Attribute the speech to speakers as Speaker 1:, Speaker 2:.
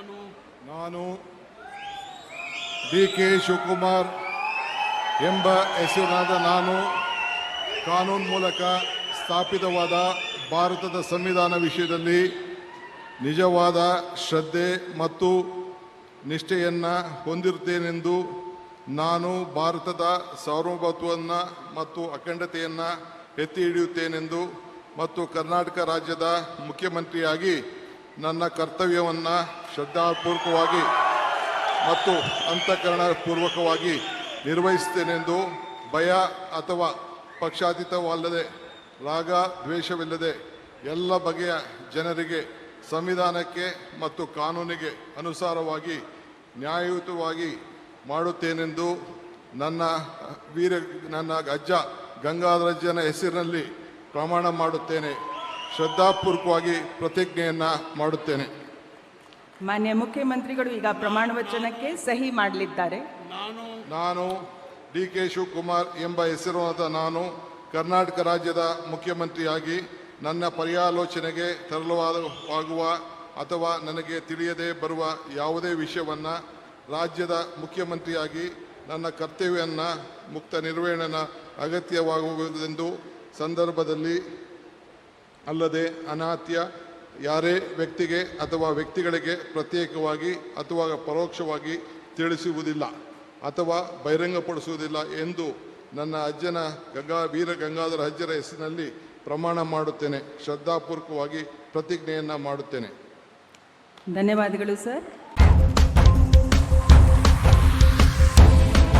Speaker 1: ನಾನು ಡಿ.ಕೆ. ಶಿವಕುಮಾರ್ ಎಂಬ ಹೆಸರಿನಾದ ನಾನು ಕಾನೂನು ಮೂಲಕ ಸ್ಥಾಪಿತವಾದ ಭಾರತದ ಸಂವಿಧಾನ ವಿಷಯದಲ್ಲಿ ನಿಜವಾದ ಶ್ರದ್ಧೆ ಮತ್ತು ನಿಷ್ಠೆಯನ್ನು ಹೊಂದಿರುತ್ತೇನೆಂದು ನಾನು ಭಾರತದ ಸಾರ್ವಭೌಮತ್ವವನ್ನು ಮತ್ತು ಅಖಂಡತೆಯನ್ನು ಎತ್ತಿ ಹಿಡಿಯುತ್ತೇನೆಂದು ಮತ್ತು ಕರ್ನಾಟಕ ರಾಜ್ಯದ ಮುಖ್ಯಮಂತ್ರಿಯಾಗಿ ನನ್ನ ಕರ್ತವ್ಯವನ್ನು ಶ್ರದ್ಧಾಪೂರ್ವಕವಾಗಿ ಮತ್ತು ಅಂತಃಕರಣಪೂರ್ವಕವಾಗಿ ನಿರ್ವಹಿಸುತ್ತೇನೆಂದು ಭಯ ಅಥವಾ ಪಕ್ಷಾತೀತವಲ್ಲದೆ ರಾಗ ದ್ವೇಷವಿಲ್ಲದೆ ಎಲ್ಲ ಬಗೆಯ ಜನರಿಗೆ ಸಂವಿಧಾನಕ್ಕೆ ಮತ್ತು ಕಾನೂನಿಗೆ ಅನುಸಾರವಾಗಿ ನ್ಯಾಯಯುತವಾಗಿ ಮಾಡುತ್ತೇನೆಂದು ನನ್ನ ಅಜ್ಜ ಗಂಗಾಧರಜ್ಜನ ಹೆಸರಿನಲ್ಲಿ ಪ್ರಮಾಣ ಮಾಡುತ್ತೇನೆ. ಶ್ರದ್ಧಾಪೂರ್ವಕವಾಗಿ ಪ್ರತಿಜ್ಞೆಯನ್ನು ಮಾಡುತ್ತೇನೆ.
Speaker 2: ಮಾನ್ಯ ಮುಖ್ಯಮಂತ್ರಿಗಳು ಈಗ ಪ್ರಮಾಣ ವಚನಕ್ಕೆ ಸಹಿ ಮಾಡಲಿದ್ದಾರೆ.
Speaker 1: ನಾನು ಡಿ.ಕೆ. ಶಿವಕುಮಾರ್ ಎಂಬ ಹೆಸರಾದ ನಾನು ಕರ್ನಾಟಕ ರಾಜ್ಯದ ಮುಖ್ಯಮಂತ್ರಿಯಾಗಿ ನನ್ನ ಪರ್ಯಾಲೋಚನೆಗೆ ತರಲಾಗುವ ಅಥವಾ ನನಗೆ ತಿಳಿಯದೇ ಬರುವ ಯಾವುದೇ ವಿಷಯವನ್ನು ರಾಜ್ಯದ ಮುಖ್ಯಮಂತ್ರಿಯಾಗಿ ನನ್ನ ಕರ್ತವ್ಯವನ್ನು ಮುಕ್ತ ನಿರ್ವಹಣೆಯ ಅಗತ್ಯವಾಗುವುದೆಂದು ಸಂದರ್ಭದಲ್ಲಿ ಅಲ್ಲದೆ ಅನಾತ್ಯ ಯಾರೇ ವ್ಯಕ್ತಿಗೆ ಅಥವಾ ವ್ಯಕ್ತಿಗಳಿಗೆ ಪ್ರತ್ಯೇಕವಾಗಿ ಅಥವಾ ಪರೋಕ್ಷವಾಗಿ ತಿಳಿಸುವುದಿಲ್ಲ ಅಥವಾ ಬಹಿರಂಗಪಡಿಸುವುದಿಲ್ಲ ಎಂದು ನನ್ನ ಅಜ್ಜನ ವೀರ ಗಂಗಾಧರ ಅಜ್ಜರ ಹೆಸರಿನಲ್ಲಿ ಪ್ರಮಾಣ ಮಾಡುತ್ತೇನೆ. ಶ್ರದ್ಧಾಪೂರ್ವಕವಾಗಿ ಪ್ರತಿಜ್ಞೆಯನ್ನು ಮಾಡುತ್ತೇನೆ.
Speaker 2: ಧನ್ಯವಾದಗಳು ಸರ್.